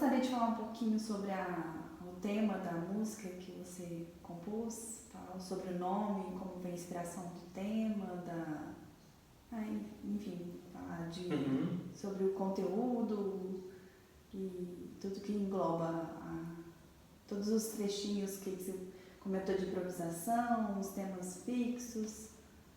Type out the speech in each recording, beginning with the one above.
gostaria de falar um pouquinho sobre o tema da música que você compôs, falar sobre o nome, como foi a inspiração do tema, enfim, falar sobre o conteúdo e tudo que engloba todos os trechinhos que você comentou de improvisação, os temas fixos.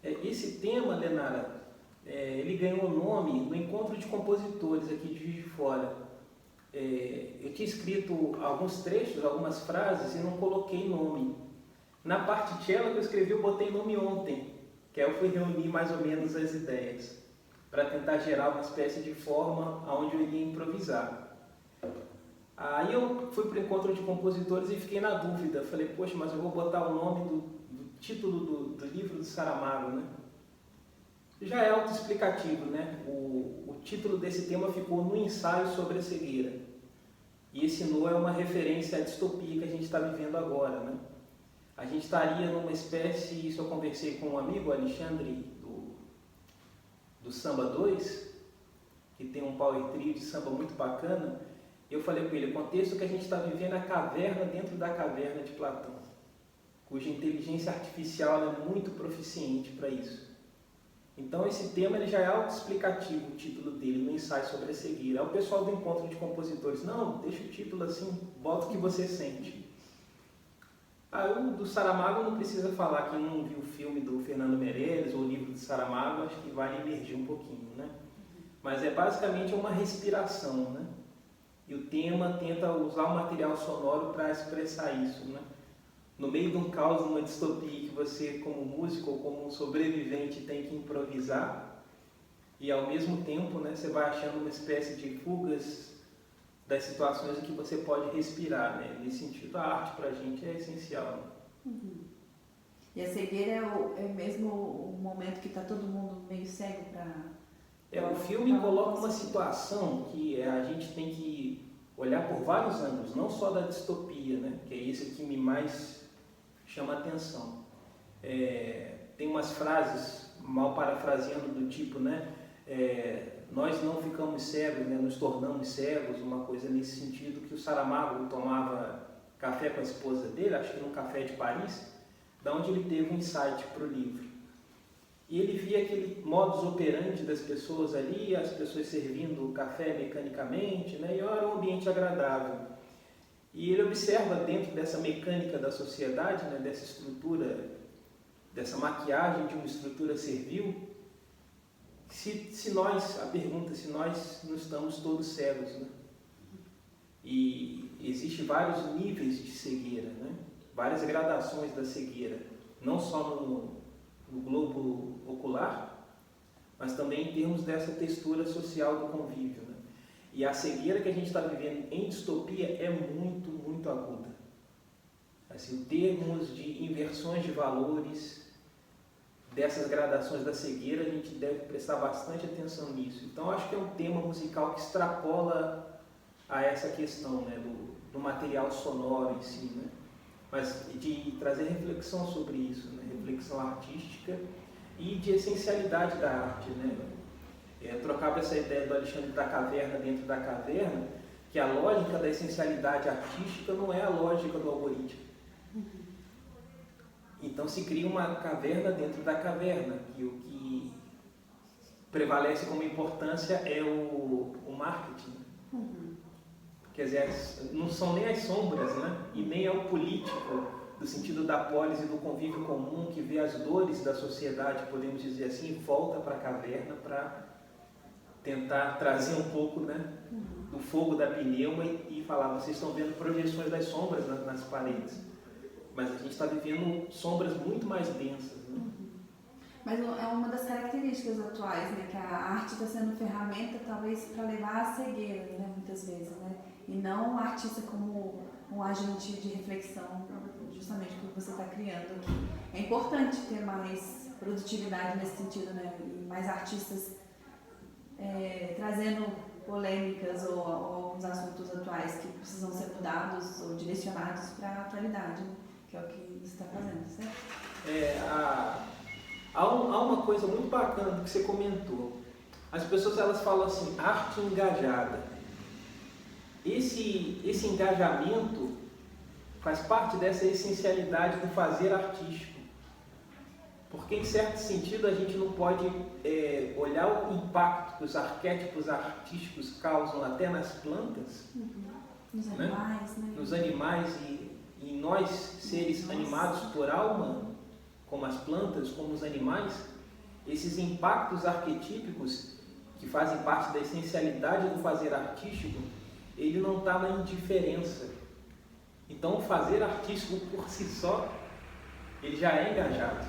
Esse tema, Lenara, ele ganhou o nome no Encontro de Compositores aqui de Juiz de Fora. Eu tinha escrito alguns trechos, algumas frases e não coloquei nome. Na parte cello que eu escrevi, eu botei nome ontem, que aí eu fui reunir mais ou menos as ideias, para tentar gerar uma espécie de forma onde eu iria improvisar. Aí eu fui para o Encontro de Compositores e fiquei na dúvida. Falei, poxa, mas eu vou botar o nome do título do livro do Saramago, né? Já é autoexplicativo, né? O título desse tema ficou No Ensaio sobre a Cegueira. E esse No é uma referência à distopia que a gente está vivendo agora, né? A gente estaria numa espécie, isso eu conversei com um amigo, Alexandre, do Samba 2, que tem um power trio de samba muito bacana. Eu falei com ele, o contexto que a gente está vivendo é a caverna dentro da caverna de Platão, cuja inteligência artificial é muito proficiente para isso. Então esse tema ele já é autoexplicativo, o título dele, No Ensaio sobre a Cegueira. Aí o pessoal do Encontro de Compositores, não, deixa o título assim, bota o que você sente. O do Saramago não precisa falar, quem não viu o filme do Fernando Meirelles ou o livro do Saramago, acho que vale emergir um pouquinho, né? Mas é basicamente uma respiração, né? E o tema tenta usar o material sonoro para expressar isso, né? No meio de um caos, uma distopia que você, como músico ou como sobrevivente, tem que improvisar, e ao mesmo tempo, né, você vai achando uma espécie de fugas das situações em que você pode respirar, né? Nesse sentido, a arte para a gente é essencial. Né? E a cegueira é mesmo o momento que está todo mundo meio cego para... O filme coloca uma situação que a gente tem que olhar por vários ângulos, não só da distopia, né? Que é isso que me mais chama a atenção. Tem umas frases, mal parafraseando, do tipo, né? Nós não ficamos cegos, né? Nos tornamos cegos, uma coisa nesse sentido, que o Saramago tomava café com a esposa dele, acho que num café de Paris, da onde ele teve um insight para o livro. E ele via aquele modus operandi das pessoas ali, as pessoas servindo o café mecanicamente, né? E era um ambiente agradável. E ele observa dentro dessa mecânica da sociedade, né? Dessa estrutura, dessa maquiagem de uma estrutura servil, se nós não estamos todos cegos, né? E existe vários níveis de cegueira, né? Várias gradações da cegueira, não só no globo ocular, mas também em termos dessa textura social do convívio, né? E a cegueira que a gente está vivendo em distopia é muito, muito aguda. Assim, em termos de inversões de valores, dessas gradações da cegueira, a gente deve prestar bastante atenção nisso. Então, acho que é um tema musical que extrapola a essa questão, né, do material sonoro em si, né? Mas de trazer reflexão sobre isso, né? Reflexão artística e de essencialidade da arte, né? Eu trocava essa ideia do Alexandre da caverna dentro da caverna, que a lógica da essencialidade artística não é a lógica do algoritmo. Então se cria uma caverna dentro da caverna, que o que prevalece como importância é o marketing. Quer dizer, não são nem as sombras, né? E nem é o político, do sentido da polis e do convívio comum, que vê as dores da sociedade, podemos dizer assim, e volta para a caverna para tentar trazer um pouco, né, do fogo da pneuma e falar, vocês estão vendo projeções das sombras nas paredes, mas a gente está vivendo sombras muito mais densas, né? Mas é uma das características atuais, né, que a arte está sendo ferramenta talvez para levar à cegueira, né, muitas vezes, né, e não o artista como um agente de reflexão, justamente o que você está criando aqui. É importante ter mais produtividade nesse sentido, né, e mais artistas trazendo polêmicas ou alguns assuntos atuais que precisam ser mudados ou direcionados para a atualidade, né, que é o que você está fazendo, certo? Há uma coisa muito bacana do que você comentou. As pessoas elas falam assim, arte engajada. esse engajamento faz parte dessa essencialidade do fazer artístico. Porque, em certo sentido, a gente não pode olhar o impacto que os arquétipos artísticos causam até nas plantas, nos animais, né? Nos animais e nós, seres animados por alma, como as plantas, como os animais, esses impactos arquetípicos que fazem parte da essencialidade do fazer artístico, ele não está na indiferença. Então, o fazer artístico por si só, ele já é engajado.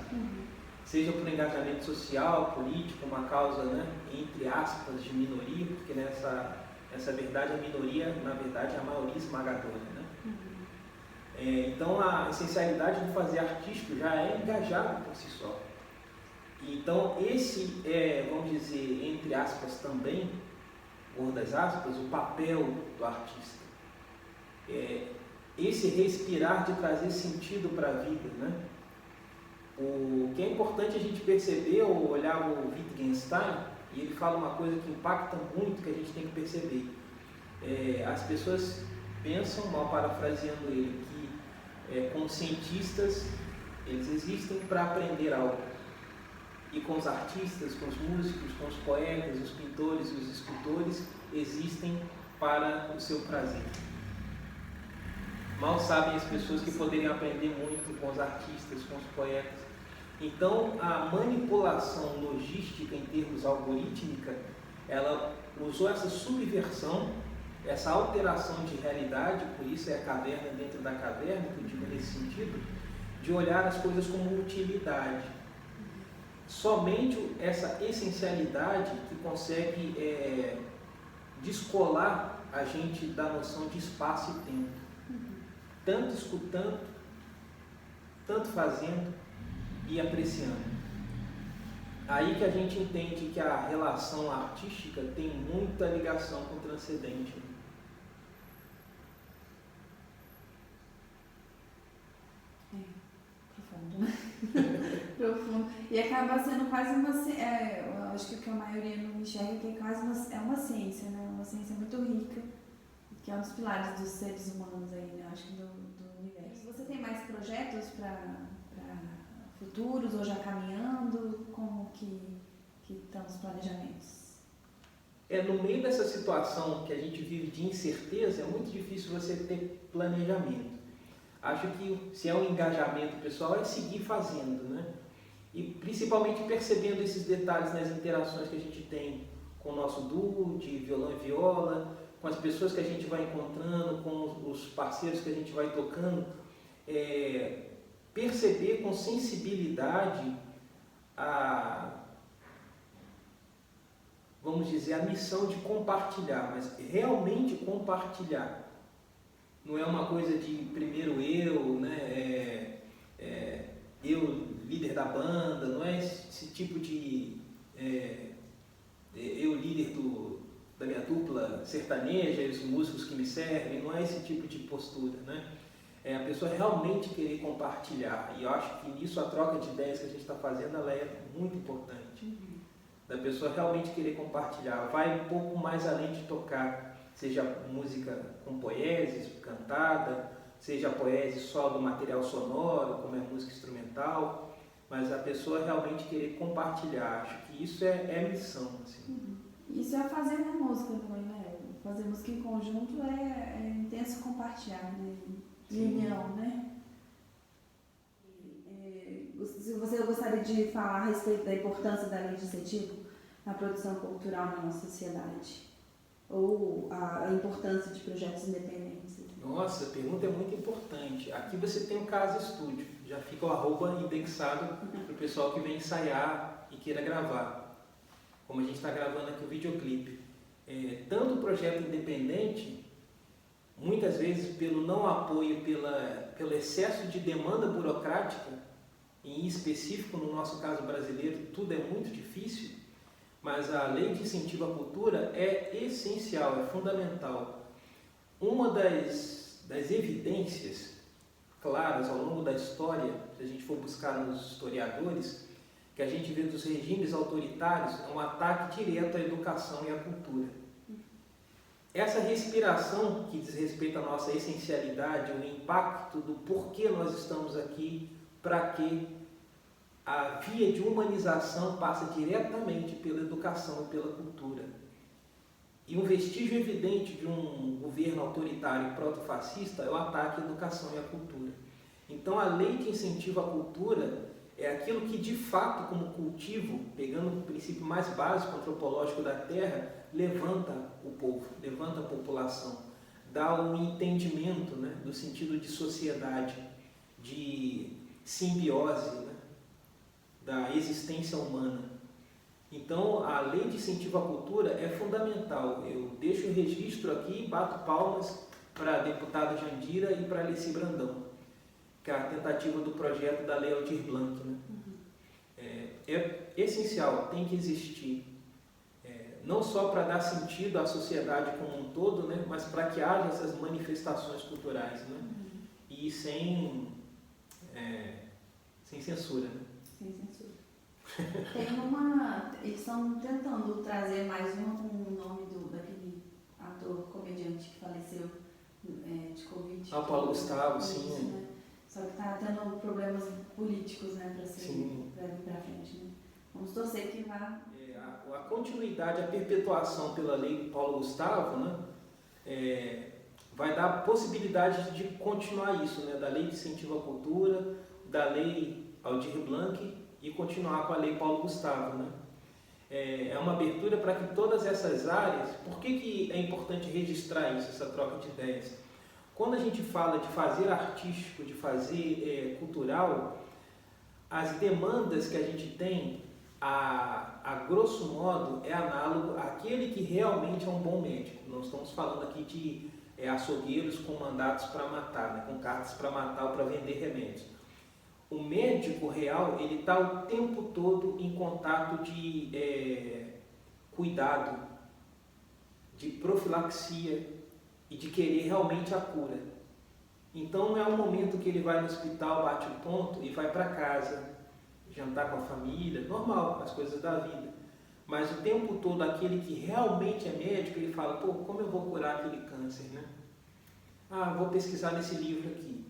Seja por engajamento social, político, uma causa, né, entre aspas, de minoria, porque nessa verdade a minoria, na verdade, é a maioria esmagadora. Né? Então, a essencialidade do fazer artístico já é engajado por si só. Então, esse é, vamos dizer, entre aspas também, gordas aspas, o papel do artista. Esse respirar de trazer sentido para a vida, né? O que é importante a gente perceber ou olhar o Wittgenstein, e ele fala uma coisa que impacta muito, que a gente tem que perceber. As pessoas pensam, mal parafraseando ele, que como cientistas eles existem para aprender algo. E com os artistas, com os músicos, com os poetas, os pintores e os escultores existem para o seu prazer. Mal sabem as pessoas que poderiam aprender muito com os artistas, com os poetas. Então, a manipulação logística em termos algorítmica, ela usou essa subversão, essa alteração de realidade, por isso é a caverna dentro da caverna, que eu digo nesse sentido, de olhar as coisas como utilidade. Somente essa essencialidade que consegue descolar a gente da noção de espaço e tempo. Tanto escutando, tanto fazendo e apreciando. Aí que a gente entende que a relação artística tem muita ligação com o transcendente. Profundo, né? Profundo. E acaba sendo quase uma eu acho que o que a maioria não enxerga é que é quase uma ciência, né? Uma ciência muito rica, que é um dos pilares dos seres humanos aí, né? Acho que do universo. Você tem mais projetos para futuros ou já caminhando? Como que estão os planejamentos? No meio dessa situação que a gente vive de incerteza, é muito difícil você ter planejamento. Acho que se é um engajamento pessoal, é seguir fazendo, né? E principalmente percebendo esses detalhes nas interações que a gente tem com o nosso duo de violão e viola, com as pessoas que a gente vai encontrando, com os parceiros que a gente vai tocando, perceber com sensibilidade vamos dizer, a missão de compartilhar, mas realmente compartilhar. Não é uma coisa de primeiro eu, né? Eu, líder da banda, não é esse tipo de eu, líder da minha dupla sertaneja e os músicos que me servem, não é esse tipo de postura, né? É a pessoa realmente querer compartilhar. E eu acho que nisso a troca de ideias que a gente está fazendo, ela é muito importante. Da pessoa realmente querer compartilhar. Vai um pouco mais além de tocar, seja música com poeses, cantada, seja poesia só do material sonoro, como é música instrumental, mas a pessoa realmente querer compartilhar. Acho que isso é missão. Assim. Isso é fazer na música também, né? Fazer música em conjunto é intenso compartilhar, né? De união, né? Se você gostaria de falar a respeito da importância da lei de incentivo na produção cultural na nossa sociedade, ou a importância de projetos independentes? Nossa, a pergunta é muito importante. Aqui você tem o Casa Estúdio, já fica o @ indexado para o pessoal que vem ensaiar e queira gravar. Como a gente está gravando aqui o videoclipe. Tanto o projeto independente, muitas vezes pelo não apoio, pelo excesso de demanda burocrática, em específico no nosso caso brasileiro, tudo é muito difícil, mas a lei de incentivo à cultura é essencial, é fundamental. Uma das evidências claras ao longo da história, se a gente for buscar nos historiadores, que a gente vê dos regimes autoritários, é um ataque direto à educação e à cultura. essa respiração que diz respeito à nossa essencialidade, o impacto do porquê nós estamos aqui, para quê, a via de humanização passa diretamente pela educação e pela cultura. E um vestígio evidente de um governo autoritário e protofascista é o ataque à educação e à cultura. Então, a lei de incentivo à cultura é aquilo que, de fato, como cultivo, pegando o princípio mais básico antropológico da Terra, levanta o povo, levanta a população, dá um entendimento, né, do sentido de sociedade, de simbiose, né, da existência humana. Então, a lei de incentivo à cultura é fundamental. Eu deixo o registro aqui e bato palmas para a deputada Jandira e para a Alice Brandão, que é a tentativa do projeto da Lei Aldir Blanc. Né? É essencial, tem que existir, não só para dar sentido à sociedade como um todo, né? Mas para que haja essas manifestações culturais, né? E sem censura. Né? Sem censura. Eles estão tentando trazer mais um nome daquele ator comediante que faleceu de Covid. Ah, Paulo Gustavo, sim. Né? Só que está tendo problemas políticos, né, para vir para frente. Né? Vamos torcer que vá. A continuidade, a perpetuação pela lei do Paulo Gustavo, né, vai dar a possibilidade de continuar isso, né, da lei de incentivo à cultura, da lei Aldir Blanc e continuar com a lei Paulo Gustavo. Né. É uma abertura para que todas essas áreas. Por que é importante registrar isso, essa troca de ideias? Quando a gente fala de fazer artístico, de fazer cultural, as demandas que a gente tem, a grosso modo, é análogo àquele que realmente é um bom médico. Não estamos falando aqui de açougueiros com mandatos para matar, né, com cartas para matar ou para vender remédios. O médico real, ele está o tempo todo em contato de cuidado, de profilaxia, e de querer realmente a cura. Então não é um momento que ele vai no hospital, bate o ponto e vai para casa, jantar com a família, normal, as coisas da vida. Mas o tempo todo aquele que realmente é médico, ele fala, pô, como eu vou curar aquele câncer, né? Ah, vou pesquisar nesse livro aqui.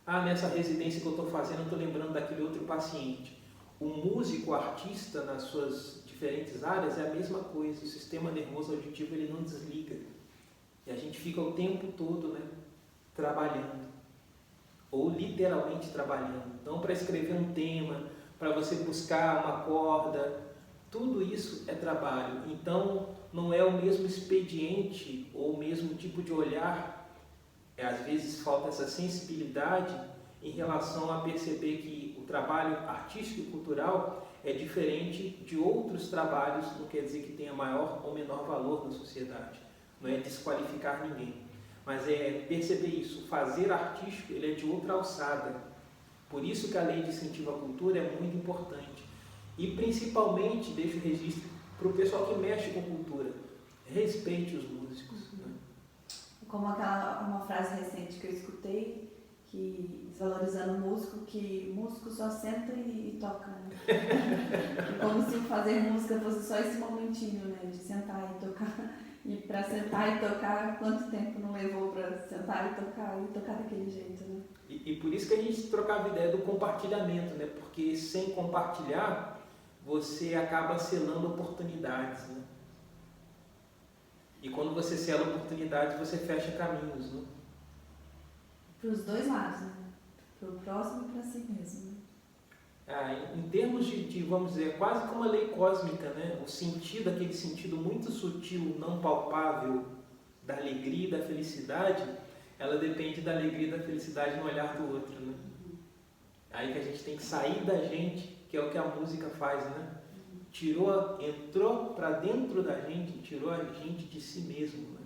Ah, nessa residência que eu estou fazendo, eu estou lembrando daquele outro paciente. O músico, o artista, nas suas diferentes áreas, é a mesma coisa. O sistema nervoso auditivo, ele não desliga. E a gente fica o tempo todo, né, trabalhando, ou literalmente trabalhando. Então, para escrever um tema, para você buscar uma corda, tudo isso é trabalho. Então, não é o mesmo expediente ou o mesmo tipo de olhar. Às vezes falta essa sensibilidade em relação a perceber que o trabalho artístico e cultural é diferente de outros trabalhos, não quer dizer que tenha maior ou menor valor na sociedade. Não é desqualificar ninguém, mas é perceber isso. Fazer artístico, ele é de outra alçada. Por isso que a lei de incentivo à cultura é muito importante. E principalmente, deixo o registro para o pessoal que mexe com cultura, respeite os músicos. Né? Como uma frase recente que eu escutei, que desvalorizando o músico, que músico só senta e toca. Né? Como se fazer música fosse só esse momentinho, né, de sentar e tocar. E para sentar e tocar, quanto tempo não levou para sentar e tocar daquele jeito, né? E por isso que a gente trocava a ideia do compartilhamento, né? Porque sem compartilhar, você acaba selando oportunidades, né? E quando você sela oportunidades, você fecha caminhos, né? Para os dois lados, né? Para o próximo e para si mesmo, né? Em termos de, vamos dizer, quase como uma lei cósmica, né? O sentido, aquele sentido muito sutil, não palpável da alegria e da felicidade, ela depende da alegria e da felicidade no olhar do outro, né? Aí que a gente tem que sair da gente, que é o que a música faz, né? Entrou para dentro da gente, tirou a gente de si mesmo, né?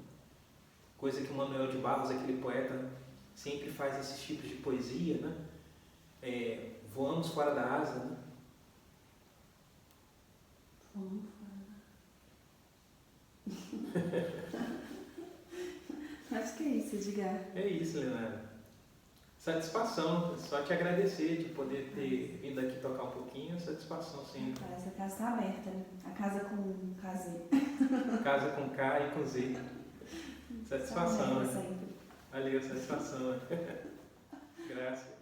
Coisa que o Manuel de Barros, aquele poeta, sempre faz esses tipos de poesia, né? Voamos fora da asa, né? Voamos fora da asa. Acho que é isso, Edgar. É isso, Leonardo. Satisfação, só te agradecer de poder ter vindo aqui tocar um pouquinho, satisfação sempre. Parece que a casa está aberta, né? A casa com K, Z. Casa com K e com Z. Satisfação, Amém, né? sempre. Valeu, satisfação. Graças.